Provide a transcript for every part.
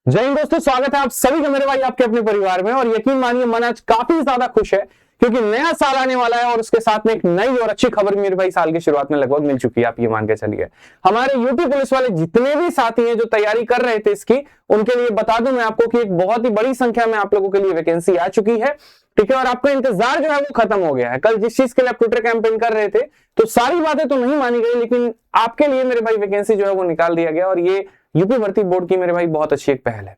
जय हिंद दोस्तों, स्वागत है आप सभी का मेरे भाई आपके अपने परिवार में। और यकीन मानिए मन आज काफी ज्यादा खुश है क्योंकि नया साल आने वाला है और उसके साथ में एक नई और अच्छी खबर मेरे भाई साल की शुरुआत में लगभग मिल चुकी है। आप ये मान के चलिए, हमारे यूपी पुलिस वाले जितने भी साथी हैं जो तैयारी कर रहे थे इसकी, उनके लिए बता दूं मैं आपको कि एक बहुत ही बड़ी संख्या में आप लोगों के लिए वैकेंसी आ चुकी है। ठीक है, और आपका इंतजार जो है वो खत्म हो गया है। कल जिस चीज के लिए आप ट्विटर कैंपेन कर रहे थे तो सारी बातें तो नहीं मानी गई, लेकिन आपके लिए मेरे भाई वैकेंसी जो है वो निकाल दिया गया और ये यूपी भर्ती बोर्ड की मेरे भाई बहुत अच्छी एक पहल है।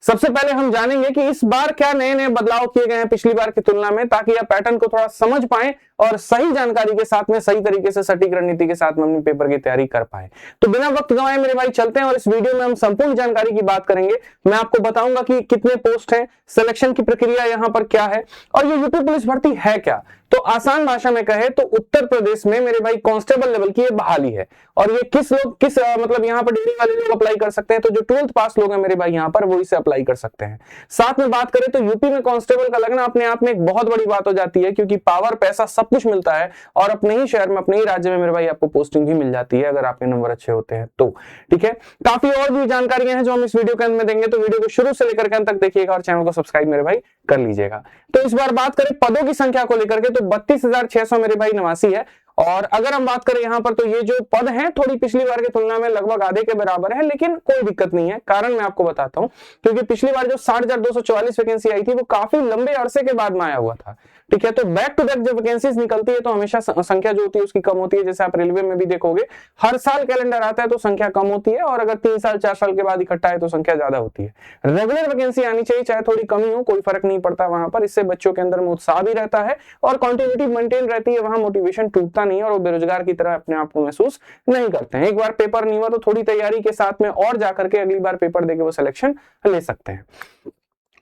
सबसे पहले हम जानेंगे कि इस बार क्या नए नए बदलाव किए गए हैं पिछली बार की तुलना में, ताकि आप पैटर्न को थोड़ा समझ पाएं और सही जानकारी के साथ में सही तरीके से सटीक रणनीति के साथ में अपने पेपर की तैयारी कर पाए। तो बिना वक्त गंवाए मेरे भाई चलते हैं और इस वीडियो में हम संपूर्ण जानकारी की बात करेंगे। मैं आपको बताऊंगा कि कितने पोस्ट हैं, सिलेक्शन की प्रक्रिया यहां पर क्या है और ये यूपी पुलिस भर्ती है क्या। तो आसान भाषा में कहे तो उत्तर प्रदेश में मेरे भाई कांस्टेबल लेवल की ये बहाली है और ये किस मतलब यहाँ पर डिग्री वाले लोग अप्लाई कर सकते हैं। तो जो 12th पास लोग हैं मेरे भाई यहाँ पर वो इसे अप्लाई कर सकते हैं। साथ में बात करें तो यूपी में कांस्टेबल का लगना अपने आप में एक बहुत बड़ी बात हो जाती है, क्योंकि पावर, पैसा सब कुछ मिलता है और अपने ही शहर में, अपने ही राज्य में मेरे भाई आपको पोस्टिंग भी मिल जाती है अगर आपके नंबर अच्छे होते हैं तो। ठीक है, काफी और भी जानकारियां हैं जो हम इस वीडियो के अंत में देंगे, तो वीडियो को शुरू से लेकर के अंत तक देखिएगा और चैनल को सब्सक्राइब मेरे भाई कर लीजिएगा। तो इस बार बात करें पदों की संख्या को लेकर के तो 32,600 मेरे भाई नवासी है। और अगर हम बात करें यहाँ पर तो ये जो पद हैं थोड़ी पिछली बार की तुलना में लगभग आधे के बराबर है, लेकिन कोई दिक्कत नहीं है। कारण मैं आपको बताता हूं, क्योंकि पिछली बार जो 60,244 वैकेंसी आई थी वो काफी लंबे अरसे के बाद में आया हुआ था। ठीक है, तो बैक टू बैक जब वैकेंसीज निकलती है तो हमेशा संख्या जो होती है उसकी कम होती है। जैसे आप रेलवे में भी देखोगे, हर साल कैलेंडर आता है तो संख्या कम होती है और अगर 3 साल 4 साल के बाद इकट्ठा है तो संख्या ज्यादा होती है। रेगुलर वैकेंसी आनी चाहिए, चाहे थोड़ी कमी हो, कोई फर्क नहीं पड़ता वहां पर। इससे बच्चों के अंदर में उत्साह भी रहता है और कंटिन्यूटी मेंटेन रहती है, वहां मोटिवेशन टूटता नहीं है और वो बेरोजगार की तरह अपने आप को महसूस नहीं करते हैं। एक बार पेपर नहीं हुआ तो थोड़ी तैयारी के साथ में और जाकर के अगली बार पेपर देके वो सिलेक्शन ले सकते हैं।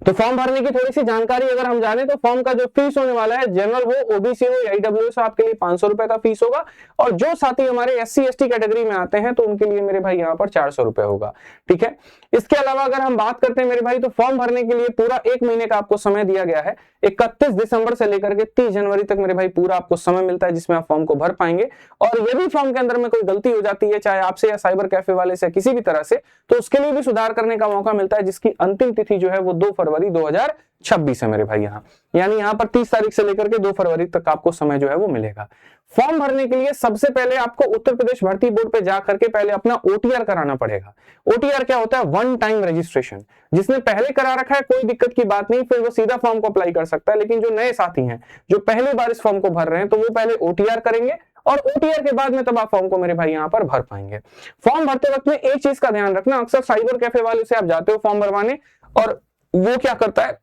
तो फॉर्म भरने की थोड़ी सी जानकारी अगर हम जाने तो फॉर्म का जो फीस होने वाला है, जनरल हो, ओबीसी हो या ईडब्ल्यूएस हो, आपके लिए 500 रुपए का फीस होगा। और जो साथी हमारे एससी एसटी कैटेगरी में आते हैं तो उनके लिए मेरे भाई यहाँ पर 400 रुपए होगा। ठीक है, इसके अलावा अगर हम बात करते हैं मेरे भाई तो फॉर्म भरने के लिए पूरा 1 महीने का आपको समय दिया गया है। 31 दिसंबर से लेकर के 30 जनवरी तक मेरे भाई पूरा आपको समय मिलता है जिसमें आप फॉर्म को भर पाएंगे। और यदि फॉर्म के अंदर में कोई गलती हो जाती है, चाहे आपसे या साइबर कैफे वाले से किसी भी तरह से, तो उसके लिए भी सुधार करने का मौका मिलता है, जिसकी अंतिम तिथि जो है वो 2 फरवरी 2026 है मेरे भाई यहाँ। यानी यहाँ पर 30 तारीख से लेकर के 2 फरवरी तक आपको समय जो है वो मिलेगा। फॉर्म भरने के लिए सबसे पहले आपको उत्तर प्रदेश भर्ती बोर्ड पे जाकर के पहले अपना ओटीआर कराना पड़ेगा। ओटीआर क्या होता है? One time registration. जिसने पहले करा रखा है कोई दिक्कत की बात नहीं, फिर वो सीधा फॉर्म को अप्लाई कर सकता है। लेकिन जो नए साथी हैं जो पहली बार इस फॉर्म को भर रहे हैं तो वो पहले ओटीआर करेंगे और ओटीआर के बाद में तब आप फॉर्म को मेरे भाई यहाँ पर भर पाएंगे। फॉर्म भरते वक्त में एक चीज का ध्यान रखना, अक्सर साइबर कैफे वाले से आप जाते हो फॉर्म भरवाने और वो क्या करता है,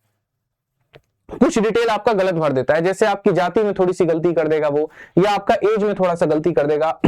कुछ डिटेल आपका गलत भर देता है। जैसे आपकी जाति में थोड़ी सी गलती कर देगा वो, या आपका एज में थोड़ा सा गलती कर देगा,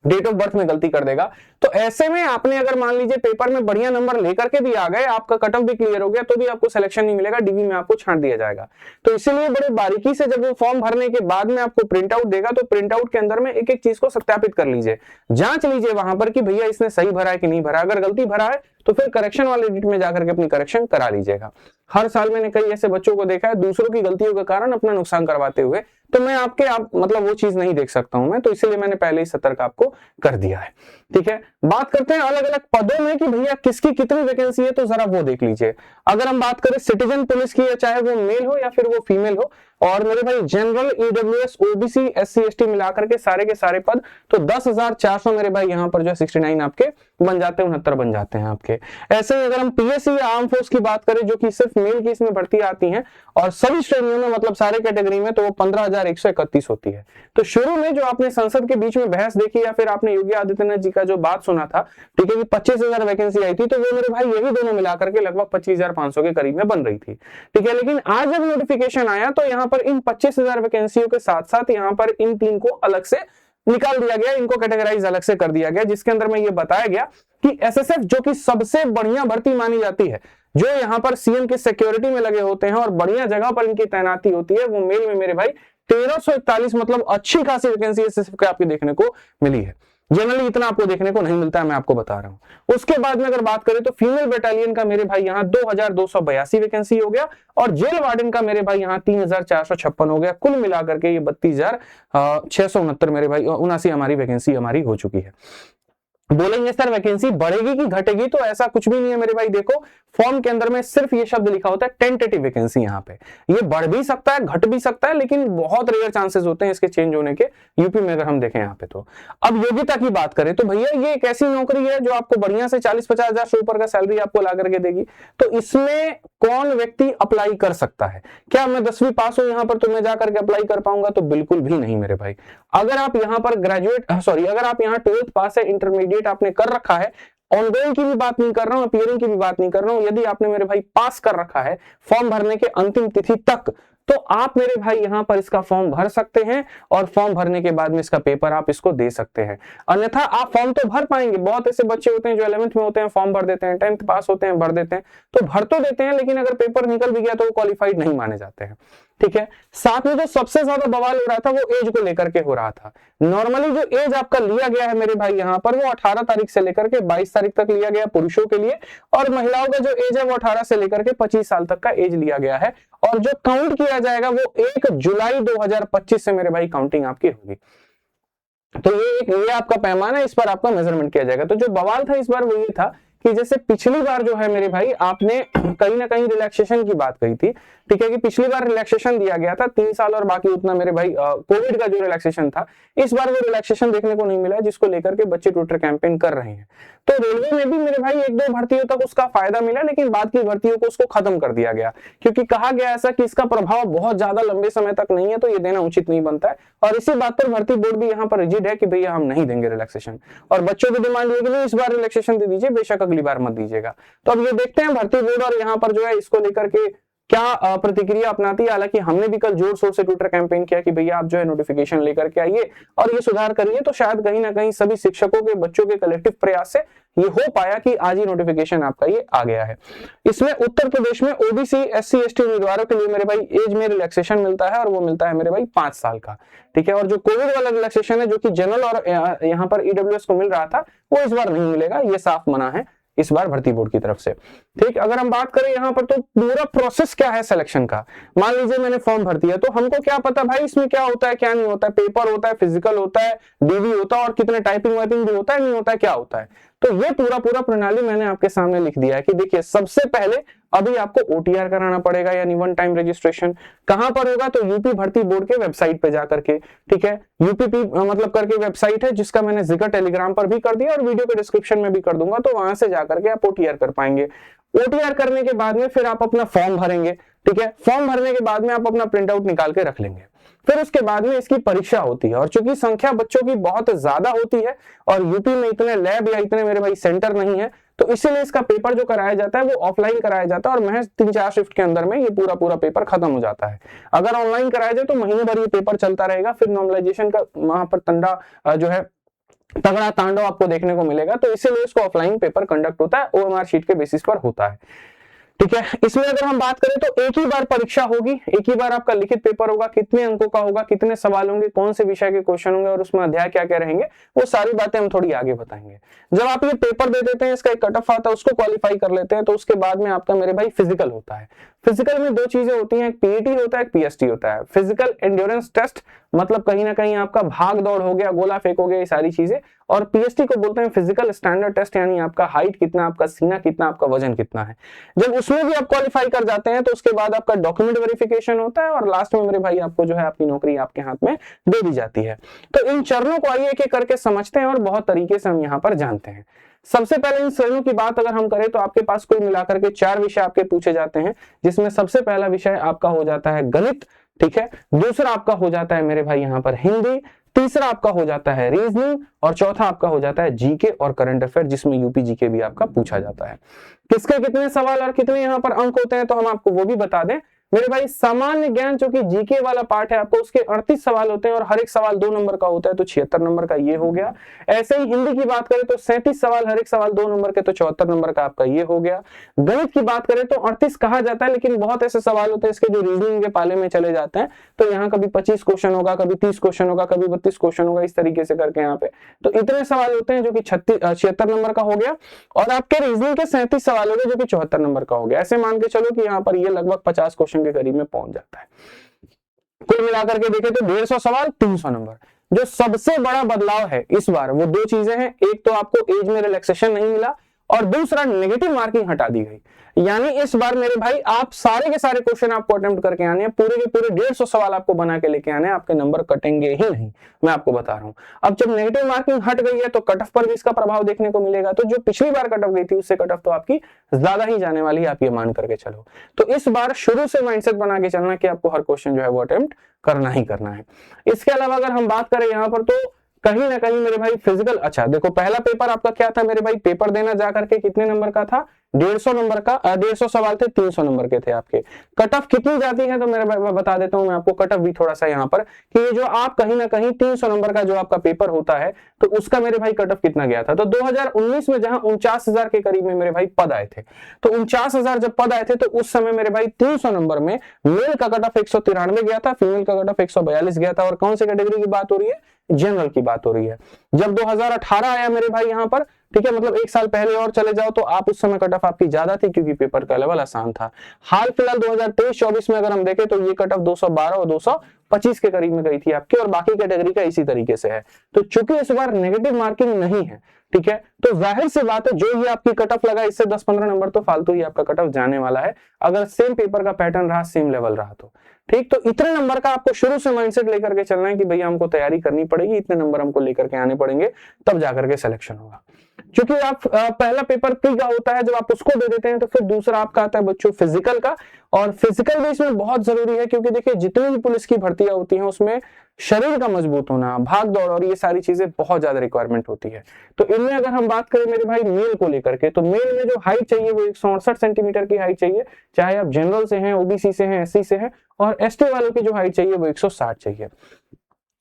डेट ऑफ बर्थ में गलती कर देगा। तो ऐसे में आपने अगर मान लीजिए पेपर में बढ़िया नंबर लेकर के भी आ गए, आपका कट ऑफ भी क्लियर हो गया, तो भी आपको सिलेक्शन नहीं मिलेगा, डीवी में आपको छांट दिया जाएगा। तो इसीलिए बड़े बारीकी से जब वो फॉर्म भरने के बाद में आपको प्रिंट आउट देगा तो प्रिंट आउट के अंदर में एक एक चीज को सत्यापित कर लीजिए, जांच लीजिए वहां पर कि भैया इसने सही भरा है कि नहीं भरा। अगर गलती भरा है तो फिर करेक्शन वाले एडिट में जाकर के अपनी करेक्शन करा लीजिएगा। हर साल मैंने कई ऐसे बच्चों को देखा है दूसरों की गलतियों के कारण अपना नुकसान करवाते हुए, तो मैं मतलब वो चीज नहीं देख सकता हूं मैं, तो इसीलिए मैंने पहले ही सतर्क आपको कर दिया है। ठीक है, बात करते हैं अलग अलग पदों में कि भैया किसकी कितनी वैकेंसी है, तो जरा वो देख लीजिए। अगर हम बात करें सिटीजन पुलिस की, चाहे वो मेल हो या फिर वो फीमेल हो, और मेरे भाई general, EWS, OBC, SC ST मिलाकर के सारे पद तो 10,400 मेरे भाई यहाँ पर जो है 69 आपके बन जाते हैं, 69 बन जाते हैं आपके। ऐसे ही अगर हम पीएससी या आर्म फोर्स की बात करें जो कि सिर्फ मेल की इसमें भर्ती आती है और सभी श्रेणियों में मतलब सारे कैटेगरी में, तो वो 15,131 होती है। तो शुरू में जो आपने संसद के बीच में बहस देखी या फिर आपने योगी आदित्यनाथ जी का जो बात सुना था, ठीक है, कि 25,000 वैकेंसी आई थी, तो वो मेरे भाई यही दोनों मिलाकर के लगभग 25,500 के करीब में बन रही थी। ठीक है, लेकिन आज जब नोटिफिकेशन आया तो यहाँ पर इन 25,000 वैकेंसियों के साथ साथ यहाँ पर इन 3 को अलग से निकाल दिया गया, इनको कैटेगराइज अलग से कर दिया गया, जिसके अंदर में ये बताया गया कि एसएसएफ जो कि सबसे बढ़िया भर्ती मानी जाती है, जो यहाँ पर सीएम की सिक्योरिटी में लगे होते हैं और बढ़िया जगह पर इनकी तैनाती होती है, वो मेल में मेरे भाई 1341 मतलब अच्छी खासी वैकेंसी एसएसएफ के आपको देखने को मिली है। जनरली इतना आपको देखने को नहीं मिलता है, मैं आपको बता रहा हूं। उसके बाद में अगर बात करें तो फीमेल बटालियन का मेरे भाई यहाँ 2,282 वैकेंसी हो गया और जेल वार्डन का मेरे भाई यहाँ 3,456 हो गया। कुल मिलाकर के ये 32,669 मेरे भाई 79 हमारी वैकेंसी हमारी हो चुकी है। बोलेंगे सर वैकेंसी बढ़ेगी कि घटेगी, तो ऐसा कुछ भी नहीं है मेरे भाई। देखो फॉर्म के अंदर में सिर्फ ये शब्द लिखा होता है टेंटेटिव वैकेंसी। यहाँ पे ये बढ़ भी सकता है घट भी सकता है, लेकिन बहुत रेयर चांसेस होते हैं इसके चेंज होने के यूपी में अगर हम देखें यहाँ पे। तो अब योग्यता की बात करें तो भैया ये एक ऐसी नौकरी है जो आपको बढ़िया से 40-50 हजार से ऊपर का सैलरी आपको ला करके देगी। तो इसमें कौन व्यक्ति अप्लाई कर सकता है? क्या मैं 10वीं पास हूं यहाँ पर तो मैं जाकर के अप्लाई कर पाऊंगा? तो बिल्कुल भी नहीं मेरे भाई। अगर आप यहाँ पर अगर आप यहाँ 12th पास है, इंटरमीडिएट आपने कर रखा है, ऑनगोइंग की भी बात नहीं कर रहा हूं, अपीयरिंग की भी बात नहीं कर रहा हूं, यदि आपने मेरे भाई पास कर रखा है फॉर्म भरने के अंतिम तिथि तक, तो आप मेरे भाई यहां पर इसका फॉर्म भर सकते हैं और फॉर्म भरने के बाद में इसका पेपर आप इसको दे सकते हैं। अन्यथा आप फॉर्म तो भर पाएंगे, बहुत ऐसे बच्चे होते हैं जो 11th में होते हैं फॉर्म भर देते हैं, 10th पास होते हैं भर देते हैं, तो भर तो देते हैं, लेकिन अगर पेपर निकल भी गया तो वो क्वालिफाइड नहीं माने जाते हैं। ठीक है, साथ में जो सबसे ज्यादा बवाल हो रहा था वो एज को लेकर के हो रहा था। नॉर्मली जो एज आपका लिया गया है मेरे भाई यहाँ पर वो 18 तारीख से लेकर के 22 तारीख तक लिया गया पुरुषों के लिए, और महिलाओं का जो एज है वो 18 से लेकर के 25 साल तक का एज लिया गया है। और जो काउंट किया जाएगा वो 1 जुलाई 2025 से मेरे भाई काउंटिंग आपकी होगी। तो ये आपका पैमाना है, इस पर आपका मेजरमेंट किया जाएगा। तो जो बवाल था इस बार वो ये था कि जैसे पिछली बार जो है मेरे भाई आपने कहीं ना कहीं रिलैक्सेशन की बात कही थी। ठीक है कि पिछली बार रिलैक्सेशन दिया गया था 3 साल और बाकी उतना मेरे भाई कोविड का जो रिलैक्सेशन था, इस बार वो रिलैक्सेशन देखने को नहीं मिला, जिसको लेकर के बच्चे ट्विटर कैंपेन कर रहे हैं। तो रेलवे में भी मेरे भाई 1-2 भर्तियों तक उसका फायदा मिला, लेकिन बाद की भर्तियों को उसको खत्म कर दिया गया, क्योंकि कहा गया ऐसा कि इसका प्रभाव बहुत ज्यादा लंबे समय तक नहीं है, तो ये देना उचित नहीं बनता है। और इसी बात पर भर्ती बोर्ड भी यहाँ पर रिजिड है कि भैया हम नहीं देंगे रिलैक्सेशन, और बच्चों की डिमांड ये कि नहीं इस बार रिलैक्सेशन दे दीजिए, बेशक अगली बार मत दीजिएगा। तो अब ये देखते हैं भर्ती बोर्ड और यहाँ पर जो है इसको लेकर के क्या प्रतिक्रिया अपनाती है। हालांकि हमने भी कल जोर शोर से ट्विटर कैंपेन किया कि भैया आप जो है नोटिफिकेशन लेकर के आइए और ये सुधार करिए, तो शायद कहीं ना कहीं सभी शिक्षकों के बच्चों के कलेक्टिव प्रयास से ये हो पाया कि आज ही नोटिफिकेशन आपका ये आ गया है। इसमें उत्तर प्रदेश में ओबीसी एससी एसटी उम्मीदवारों के लिए मेरे भाई एज में रिलैक्सेशन मिलता है, और वो मिलता है मेरे भाई 5 साल का। ठीक है, और जो कोविड वाला रिलैक्सेशन है जो कि जनरल और यहाँ पर ईडब्ल्यूएस को मिल रहा था, वो इस बार नहीं मिलेगा, ये साफ मना है इस बार भर्ती बोर्ड की तरफ से। ठीक, अगर हम बात करें यहाँ पर तो पूरा प्रोसेस क्या है सिलेक्शन का। मान लीजिए मैंने फॉर्म भर दिया, तो हमको क्या पता भाई इसमें क्या होता है क्या नहीं होता है, पेपर होता है, फिजिकल होता है, डीवी होता है, और कितने टाइपिंग वाइपिंग भी होता है नहीं होता है, क्या होता है। तो ये पूरा प्रणाली मैंने आपके सामने लिख दिया है कि देखिए सबसे पहले अभी आपको ओटीआर कराना पड़ेगा, यानी वन टाइम रजिस्ट्रेशन। कहां पर होगा? तो यूपी भर्ती बोर्ड के वेबसाइट पे जाकर के। ठीक है, यूपीपी मतलब करके वेबसाइट है जिसका मैंने जिक्र टेलीग्राम पर भी कर दिया और वीडियो के डिस्क्रिप्शन में भी कर दूंगा, तो वहां से जाकर के आप ओटीआर कर पाएंगे। ओटीआर करने के बाद में फिर आप अपना फॉर्म भरेंगे। ठीक है, फॉर्म भरने के बाद में आप अपना प्रिंट आउट निकाल के रख लेंगे। फिर उसके बाद में इसकी परीक्षा होती है, और चूंकि संख्या बच्चों की बहुत ज्यादा होती है और यूपी में इतने लैब या इतने मेरे भाई सेंटर नहीं है, तो इसीलिए इसका पेपर जो कराया जाता है वो ऑफलाइन कराया जाता है, और महज 3-4 शिफ्ट के अंदर में ये पूरा पेपर खत्म हो जाता है। अगर ऑनलाइन कराया जाए तो महीने भर ये पेपर चलता रहेगा, फिर नॉर्मलाइजेशन का वहां पर जो है तगड़ा तांडव आपको देखने को मिलेगा। तो इसीलिए इसको ऑफलाइन पेपर कंडक्ट होता है, ओएमआर शीट के बेसिस पर होता है। ठीक है, इसमें अगर हम बात करें तो एक ही बार परीक्षा होगी, एक ही बार आपका लिखित पेपर होगा, कितने अंकों का होगा, कितने सवाल होंगे, कौन से विषय के क्वेश्चन होंगे और उसमें अध्याय क्या क्या रहेंगे, वो सारी बातें हम थोड़ी आगे बताएंगे। जब आप ये पेपर दे देते हैं, इसका एक कट ऑफ आता है, उसको क्वालिफाई कर लेते हैं, तो उसके बाद में आपका मेरे भाई फिजिकल होता है। फिजिकल में 2 चीजें होती हैं, एक पीईटी होता है, एक पीएसटी होता है। फिजिकल एंड्योरेंस टेस्ट, मतलब कहीं ना कहीं आपका भाग दौड़ हो गया, गोला फेंक हो गया, ये सारी चीजें। और पीएसटी को बोलते हैं फिजिकल स्टैंडर्ड टेस्ट, यानी आपका हाइट कितना, आपका सीना कितना, आपका वजन कितना है। जब उसमें भी आप क्वालिफाई कर जाते हैं तो उसके बाद आपका डॉक्यूमेंट वेरिफिकेशन होता है, और लास्ट में मेरे भाई आपको जो है आपकी नौकरी आपके हाथ में दे दी जाती है। तो इन चरणों को आइए एक-एक करके समझते हैं और बहुत तरीके से हम यहाँ पर जानते हैं। सबसे पहले इन श्रेणियों की बात अगर हम करें तो आपके पास कुल मिलाकर के 4 विषय आपके पूछे जाते हैं, जिसमें सबसे पहला विषय आपका हो जाता है गणित। ठीक है, दूसरा आपका हो जाता है मेरे भाई यहाँ पर हिंदी, तीसरा आपका हो जाता है रीजनिंग, और चौथा आपका हो जाता है जीके और करंट अफेयर, जिसमें यूपी जीके भी आपका पूछा जाता है। किसके कितने सवाल और कितने यहाँ पर अंक होते हैं तो हम आपको वो भी बता दें। मेरे भाई सामान्य ज्ञान जो कि जीके वाला पार्ट है आपको, उसके 38 सवाल होते हैं और हर एक सवाल 2 नंबर का होता है, तो 76 नंबर का ये हो गया। ऐसे ही हिंदी की बात करें तो 37 सवाल, हर एक सवाल 2 नंबर के, तो 74 नंबर का आपका ये हो गया। गणित की बात करें तो 38 कहा जाता है, लेकिन बहुत ऐसे सवाल होते हैं इसके जो रीजनिंग के पाले में चले जाते हैं, तो यहाँ कभी 25 क्वेश्चन होगा, कभी 30 क्वेश्चन होगा, कभी 32 क्वेश्चन होगा, इस तरीके से करके यहाँ पे तो इतने सवाल होते हैं जो कि 76 नंबर का हो गया। और आपके रीजनिंग के 37 सवाल हो गए जो कि 74 नंबर का हो गया। ऐसे मान के चलो कि यहाँ पर ये लगभग 50 क्वेश्चन के करीब में पहुंच जाता है। कुल मिलाकर के देखें तो 150 सवाल 300 नंबर। जो सबसे बड़ा बदलाव है इस बार वो दो चीजें हैं, एक तो आपको एज में रिलैक्सेशन नहीं मिला और दूसरा नेगेटिव मार्किंग हटा दी गई। यानी इस बार मेरे भाई आप सारे के सारे क्वेश्चन आपको अटेम्प्ट करके आने हैं, पूरे के पूरे 150 सवाल आपको बना के लेके आने हैं, आपके नंबर कटेंगे ही नहीं, मैं आपको बता रहा हूं। अब जब नेगेटिव मार्किंग हट गई है तो कट ऑफ पर भी इसका प्रभाव देखने को मिलेगा, तो जो पिछली बार कट ऑफ गई थी उससे कट ऑफ तो आपकी ज्यादा ही जाने वाली है, आप ये मान करके चलो। तो इस बार शुरू से माइंडसेट बना के चलना कि आपको हर क्वेश्चन जो है वो अटेम्प्ट करना ही करना है। इसके अलावा अगर हम बात करें यहाँ पर तो कहीं ना कहीं मेरे भाई फिजिकल, अच्छा देखो पहला पेपर आपका क्या था मेरे भाई, पेपर देना जा करके कितने नंबर का था, 150 नंबर का, 150 सवाल थे, 300 नंबर के थे आपके। कट ऑफ कितनी जाती है तो मेरे भाई मैं बता देता हूं मैं आपको कट ऑफ भी थोड़ा सा यहाँ पर, कि ये जो आप कहीं ना कहीं 300 नंबर का जो आपका पेपर होता है तो उसका मेरे भाई कट ऑफ कितना गया था, तो 2019 में जहां 49,000 के करीब में मेरे भाई पद आए थे, तो 49,000 जब पद आए थे तो उस समय मेरे भाई 300 नंबर में मेल का कट ऑफ 193 गया था, फीमेल का कट ऑफ 142 गया था। और कौन सी कैटेगरी की बात हो रही है, जनरल की बात हो रही है। जब 2018 आया मेरे भाई यहाँ पर, ठीक है, मतलब एक साल पहले और चले जाओ तो आप उस समय कट ऑफ आपकी ज्यादा थी क्योंकि पेपर का लेवल आसान था। हाल फिलहाल 2023-24 में अगर हम देखें तो ये कट ऑफ 212 और 225 के करीब में गई थी आपकी, और बाकी कैटेगरी का इसी तरीके से है। तो चूंकि इस बार नेगेटिव मार्किंग नहीं है, ठीक है, तो जाहिर सी बात है जो ये आपकी कट ऑफ लगा इससे 10-15 नंबर तो फालतू ही आपका कट ऑफ जाने वाला है, अगर सेम पेपर का पैटर्न रहा, सेम लेवल रहा तो। ठीक, तो इतने नंबर का आपको शुरू से माइंडसेट लेकर के चलना है कि भैया हमको तैयारी करनी पड़ेगी, इतने नंबर हमको लेकर के आने पड़ेंगे, तब जाकर के सिलेक्शन होगा। क्योंकि आप पहला पेपर प्री का होता है, जब आप उसको दे देते हैं तो फिर दूसरा आपका आता है बच्चों फिजिकल का, और फिजिकल भी इसमें बहुत जरूरी है क्योंकि देखिए जितनी भी पुलिस की भर्तियां होती हैं उसमें शरीर का मजबूत होना, भाग दौड़ और ये सारी चीजें बहुत ज्यादा रिक्वायरमेंट होती है। तो इनमें अगर हम बात करें मेरे भाई मेल को लेकर के, तो मेल में जो हाइट चाहिए वो 168 सेंटीमीटर की हाइट चाहिए, चाहे आप जनरल से हैं, ओबीसी से हैं, एससी से हैं, और एसटी वालों की जो हाइट चाहिए वो 160 चाहिए।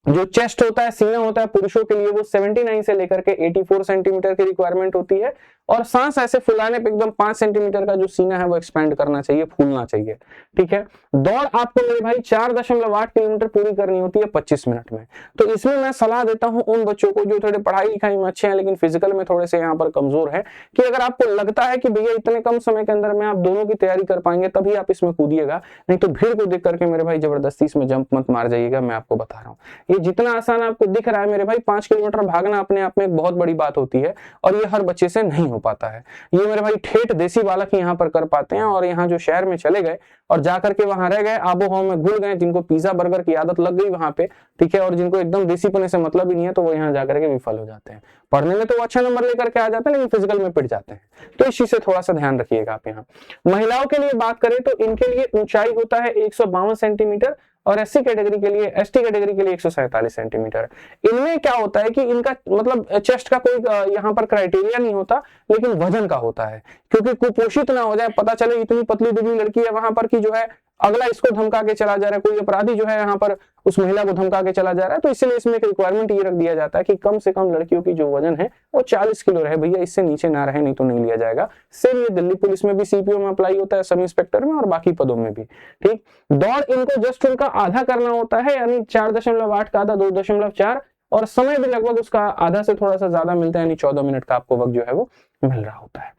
जो चेस्ट होता है, सीना होता है पुरुषों के लिए वो 79 से लेकर के 84 सेंटीमीटर की रिक्वायरमेंट होती है, और सांस ऐसे फुलाने पे एकदम 5 सेंटीमीटर का जो सीना है वो एक्सपेंड करना चाहिए, फूलना चाहिए। ठीक है, दौड़ आपको मेरे भाई 4.8 किलोमीटर पूरी करनी होती है 25 मिनट में। तो इसमें मैं सलाह देता हूं उन बच्चों को जो थोड़े पढ़ाई लिखाई में अच्छे हैं लेकिन फिजिकल में थोड़े से यहाँ पर कमजोर है, कि अगर आपको लगता है कि भैया इतने कम समय के अंदर में आप दोनों की तैयारी कर पाएंगे तभी आप इसमें कूदिएगा, नहीं तो भीड़ को देख करके मेरे भाई जबरदस्ती इसमें जंप मत मार जाइएगा। मैं आपको बता रहा हूँ ये जितना आसान आपको दिख रहा है मेरे भाई, 5 किलोमीटर भागना अपने आप में एक बहुत बड़ी बात होती है, और ये हर बच्चे से नहीं हो पाता है। ये मेरे भाई ठेठ देसी बालक ही यहाँ पर कर पाते हैं, और यहाँ जो शहर में चले गए और जाकर के वहां रह गए, आबो हवा में घुल गए, जिनको पिज्जा बर्गर की आदत लग गई वहां पे, ठीक है, और जिनको एकदम देसी पने से मतलब ही नहीं है, तो वो यहाँ जाकर के विफल हो जाते हैं। पढ़ने में तो वो अच्छा नंबर लेकर के आ जाते हैं लेकिन फिजिकल में पिट जाते हैं, तो इस चीज से थोड़ा सा ध्यान रखिएगा आप। यहाँ महिलाओं के लिए बात करें तो इनके लिए ऊंचाई होता है 152 सेंटीमीटर, और एससी कैटेगरी के लिए, एसटी कैटेगरी के लिए 147 सेंटीमीटर। इनमें क्या होता है कि इनका मतलब चेस्ट का कोई यहाँ पर क्राइटेरिया नहीं होता, लेकिन वजन का होता है, क्योंकि कुपोषित ना हो जाए, पता चले इतनी पतली दुबली लड़की है वहां पर की जो है अगला इसको धमका के चला जा रहा है, कोई अपराधी जो है यहाँ पर उस महिला को धमका के चला जा रहा है, तो इसलिए इसमें एक रिक्वायरमेंट ये रख दिया जाता है कि कम से कम लड़कियों की जो वजन है वो 40 किलो रहे भैया, इससे नीचे ना रहे, नहीं तो नहीं लिया जाएगा। सेम ये दिल्ली पुलिस में भी सीपीओ में अप्लाई होता है, सब इंस्पेक्टर में और बाकी पदों में भी। ठीक, दौड़ इनको जस्ट उनका आधा करना होता है, यानी 4.8 का आधा 2.4, और समय भी लगभग उसका आधा से थोड़ा सा ज्यादा मिलता है, यानी 14 मिनट का आपको वक्त जो है वो मिल रहा होता है।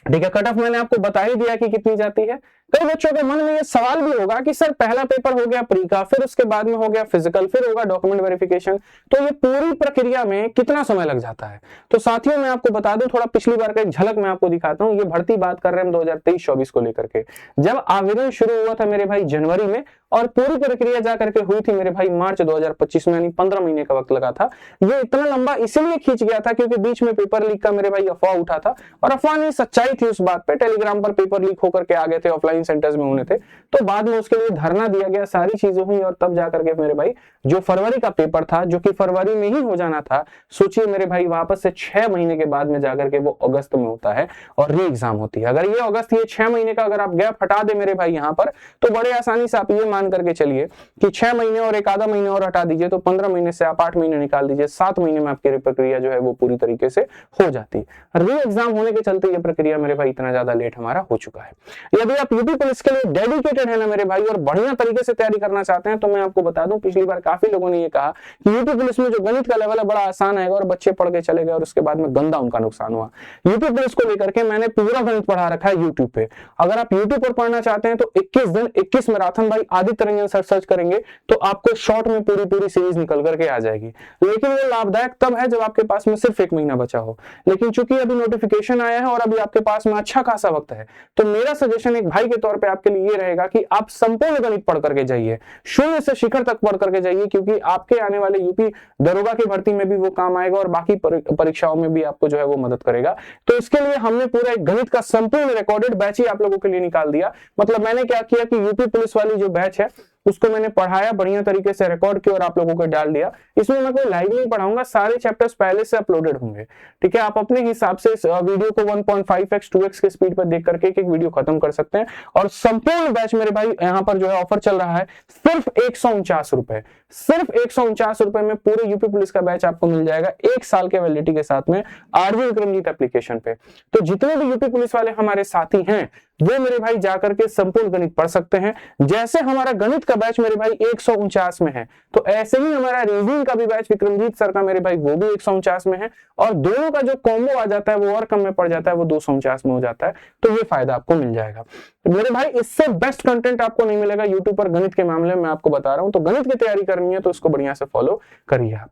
ठीक है, कट ऑफ मैंने आपको बता ही दिया कि कितनी जाती है। कई बच्चों के मन में ये सवाल भी होगा कि सर पहला पेपर हो गया प्री का, फिर उसके बाद में हो गया फिजिकल, फिर होगा डॉक्यूमेंट वेरिफिकेशन, तो ये पूरी प्रक्रिया में कितना समय लग जाता है। तो साथियों मैं आपको बता दूं, थोड़ा पिछली बार का एक झलक मैं आपको दिखाता हूं। ये भर्ती बात कर रहे हैं 2023-24 को लेकर के, जब आवेदन शुरू हुआ था मेरे भाई जनवरी में, और पूरी प्रक्रिया जाकर के हुई थी मेरे भाई मार्च 2025 में, यानी 15 महीने का वक्त लगा था। ये इतना लंबा इसलिए खींच गया था क्योंकि बीच में पेपर लीक का मेरे भाई अफवाह उठा था, और अफवाह नहीं सच्चाई थी उस बात पे, टेलीग्राम पर पेपर लीक होकर के आ गए थे, ऑफलाइन सेंटर्स में होने थे, तो बाद में उसके लिए धरना दिया गया, सारी चीजें हुई, और तब जाकर के मेरे भाई जो फरवरी का पेपर था, जो कि फरवरी में ही हो जाना था, सोचिए मेरे भाई वापस से 6 महीने के बाद में जाकर के वो अगस्त में होता है और री एग्जाम होती है। अगर ये अगस्त, ये 6 महीने का अगर आप गैप हटा दे मेरे भाई यहाँ पर, तो बड़े आसानी से आप ये मान करके चलिए कि 6 महीने और एक आधा महीने और हटा दीजिए तो 15 महीने से आप 8 महीने निकाल दीजिए, 7 महीने में आपकी प्रक्रिया जो है वो पूरी तरीके से हो जाती है। री एग्जाम होने के चलते ये प्रक्रिया मेरे भाई इतना ज्यादा लेट हमारा हो चुका है। यदि आप यूपी यूपी पुलिस के लिए डेडिकेटेड है ना मेरे भाई और बढ़िया तरीके से तैयारी करना चाहते हैं, तो मैं आपको बता दूं, पिछली बार काफी लोगों ने ये कहा कि यूपी पुलिस में जो गणित का लेवल है बड़ा आसान आएगा और बच्चे पढ़ के चले गए और उसके बाद में गंदा उनका नुकसान हुआ। यूपी पुलिस को लेकर के मैंने पूरा गणित पढ़ा रखा है यूट्यूब पे। अगर आप यूट्यूब पर पढ़ना चाहते हैं तो 21 दिन 21 मैराथन भाई आदित्य रंजन सर सर्च करेंगे तो आपको शॉर्ट में पूरी सीरीज निकल करके आ जाएगी। लेकिन वो लाभदायक तब है जब आपके पास में सिर्फ 1 महीना बचा हो। लेकिन चूंकि अभी नोटिफिकेशन आया है और अभी आपके पास में अच्छा खासा वक्त है, तो मेरा सजेशन एक भाई के तौर पे आपके लिए ये रहेगा कि आप संपूर्ण गणित पढ़ करके जाइए, शून्य से शिखर तक पढ़ करके जाइए, क्योंकि आपके आने वाले यूपी दरोगा की भर्ती में भी वो काम आएगा और बाकी परीक्षाओं में भी आपको जो है वो मदद करेगा। तो इसके लिए हमने पूरा एक गणित का संपूर्ण रिकॉर्डेड बैच ही आप लोगों के लिए निकाल दिया। मतलब मैंने क्या किया कि यूपी पुलिस वाली जो बैच है उसको मैंने पढ़ाया, बढ़िया तरीके से रिकॉर्ड किया और आप लोगों को डाल दिया। इसमें मैं कोई लाइव नहीं पढ़ाऊंगा, सारे चैप्टर्स पहले से अपलोडेड होंगे, ठीक है। आप अपने हिसाब से वीडियो को 1.5x 2x के स्पीड पर देख करके एक वीडियो खत्म कर सकते हैं। और संपूर्ण बैच मेरे भाई यहाँ पर जो है ऑफर चल रहा है सिर्फ 149 रुपए, सिर्फ 149 रुपए में पूरे यूपी पुलिस का बैच आपको मिल जाएगा 1 साल के वैलिडिटी के साथ में आरजी विक्रमजीत एप्लीकेशन पे। तो जितने भी यूपी पुलिस वाले हमारे साथी हैं वो मेरे भाई जाकर के संपूर्ण गणित पढ़ सकते हैं। जैसे हमारा गणित का बैच मेरे भाई 149 में है, तो ऐसे ही हमारा रीजनिंग का भी बैच विक्रमजीत सर का मेरे भाई वो भी 149 में है, और दोनों का जो कॉम्बो आ जाता है वो और कम में पड़ जाता है, वो 249 में हो जाता है। तो ये फायदा आपको मिल जाएगा मेरे भाई। इससे बेस्ट कंटेंट आपको नहीं मिलेगा यूट्यूब पर गणित के मामले में, आपको बता रहा हूं। तो गणित की तैयारी करनी है तो इसको बढ़िया से फॉलो करिए आप।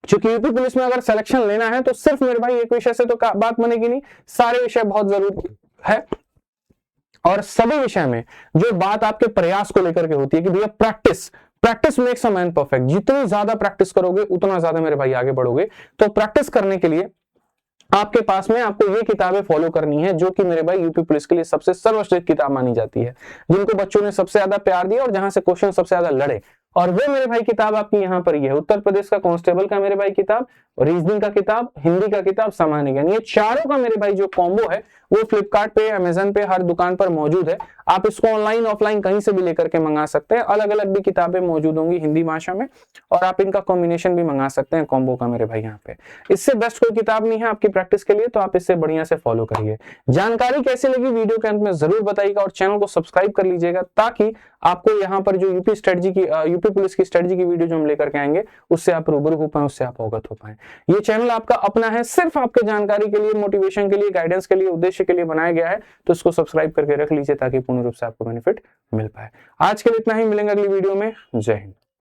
क्योंकि यूपी पुलिस में अगर सिलेक्शन लेना है तो सिर्फ मेरे भाई एक विषय से तो बात बनेगी नहीं, सारे विषय बहुत जरूरी है। और सभी विषय में जो बात आपके प्रयास को लेकर के होती है कि भैया practice makes a man perfect. जितनी ज्यादा प्रैक्टिस करोगे उतना ज्यादा मेरे भाई आगे बढ़ोगे। तो प्रैक्टिस करने के लिए आपके पास में आपको ये किताबें फॉलो करनी है, जो कि मेरे भाई यूपी पुलिस के लिए सबसे सर्वश्रेष्ठ किताब मानी जाती है, जिनको बच्चों ने सबसे ज्यादा प्यार दिया और जहां से क्वेश्चन सबसे ज्यादा लड़े। और वो मेरे भाई किताब आपकी यहाँ पर ये है, उत्तर प्रदेश का कांस्टेबल का मेरे भाई किताब, रीजनिंग का किताब, हिंदी का किताब, सामान्य ज्ञान। ये चारों का मेरे भाई जो कॉम्बो है वो फ्लिपकार्ट पे, अमेजन पे, हर दुकान पर मौजूद है। आप इसको ऑनलाइन ऑफलाइन कहीं से भी लेकर के मंगा सकते हैं। अलग अलग भी किताबें मौजूद होंगी हिंदी भाषा में, और आप इनका कॉम्बिनेशन भी मंगा सकते हैं कॉम्बो का मेरे भाई यहाँ पे। इससे बेस्ट कोई किताब नहीं है आपकी प्रैक्टिस के लिए, तो आप इससे बढ़िया से फॉलो करिए। जानकारी कैसी लगी वीडियो के अंत में जरूर बताइएगा, और चैनल को सब्सक्राइब कर लीजिएगा, ताकि आपको यहाँ पर जो यूपी पुलिस की स्ट्रेटजी की वीडियो जो हम लेकर के आएंगे उससे आप रूबरू हो पाए, उससे आप अवगत हो पाए। ये चैनल आपका अपना है, सिर्फ आपके जानकारी के लिए, मोटिवेशन के लिए, गाइडेंस के लिए, उद्देश्य के लिए बनाया गया है। तो इसको सब्सक्राइब करके रख लीजिए ताकि पूर्ण रूप से आपको बेनिफिट मिल पाए। आज के लिए इतना ही, मिलेंगे अगली वीडियो में। जय हिंद।